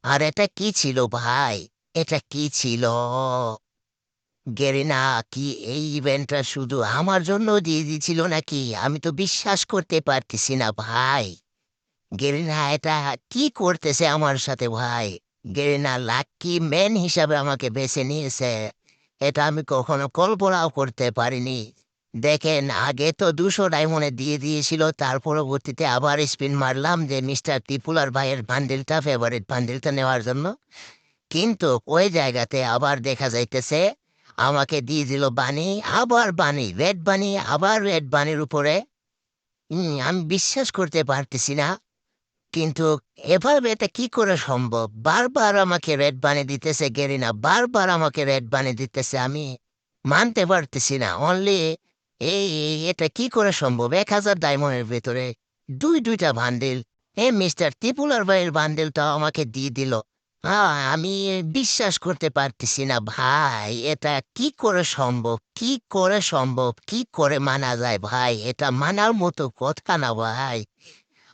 আর এটা কি ছিল ভাই? এটা কি ছিল? গেরিনা কি এই ইভেন্টটা শুধু আমার জন্য দিয়ে দিয়েছিল নাকি? আমি তো বিশ্বাস করতে পারতেছি না ভাই। গেরিনা এটা কি করতেছে আমার সাথে ভাই? গেরিনা লাকি ম্যান হিসাবে আমাকে বেছে নিয়েছে। এটা আমি কখনো কল্পনাও করতে পারিনি। দেখেন, আগে তো 200 ডায়মন্ডে দিয়ে দিয়েছিল, তার পরবর্তীতে আবার স্পিন মারলাম যে মিস্টার ত্রিপুলার ভাইয়ের বান্ডেলটা, ফেভারিট বান্ডেলটা নেওয়ার জন্য। কিন্তু ওই জায়গাতে আবার দেখা যাইতেছে আমাকে দিয়ে দিল বানি, আবার বানি, রেড বানি, আবার রেড বানির উপরে। আমি বিশ্বাস করতে পারতেছি না। কিন্তু এভাবে এটা কি করে সম্ভব? বারবার আমাকে রেড বানি দিতেছে গেরিনা, বারবার আমাকে রেড বানি দিতেছে। আমি মানতে পারতেছি না। অনলি এটা কি করে সম্ভব? 1000 ডায়মন্ডের ভেতরে দুইটা বান্ডিল। মিস্টার ত্রিপুলার ভাইয়ের বান্ডিলটা আমাকে দিয়ে দিল। আমি বিশ্বাস করতে পারতেছি না ভাই। এটা কি করে সম্ভব? কি করে সম্ভব? কি করে মানা যায় ভাই? এটা মানার মতো কথা না ভাই।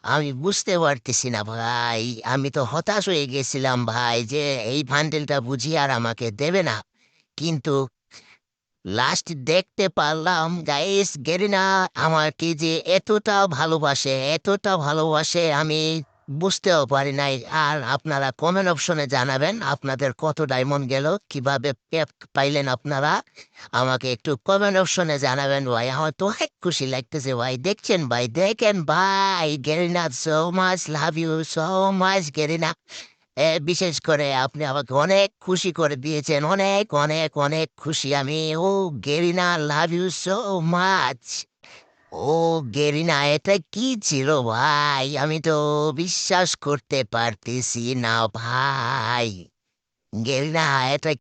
আমি বুঝতে পারতেছি না ভাই। আমি তো হতাশ হয়ে গেছিলাম ভাই যে এই বান্ডেলটা বুঝি আর আমাকে দেবে না। কিন্তু লাস্ট দেখতে পারলাম গাইস, গেরিনা আমাকে যে এতটা ভালোবাসে, এতটা ভালোবাসে, আমি বুঝতেও পারি নাই। আর আপনারা কমেন্ট অপশনে জানাবেন আপনাদের কত ডায়মন্ড গেল, কিভাবে পাইলেন আপনারা। আমাকে একটু কমেন্ট অপশনে জানাবেন ভাই। আমার তো অনেক খুশি লাগতেছে ভাই। দেখছেন ভাই, দেখেন ভাই, গেরিনা so much love you, so much গেরিনা। বিশেষ করে আপনি আমাকে অনেক খুশি করে দিয়েছেন, অনেক অনেক অনেক খুশি আমি। ও গেরিনা, লাভ ইউ সো মাচ। ও গেরিনা, এটা কি ছিল ভাই? আমি তো বিশ্বাস করতে পারতেছি না ভাই। গেরিনা, এটা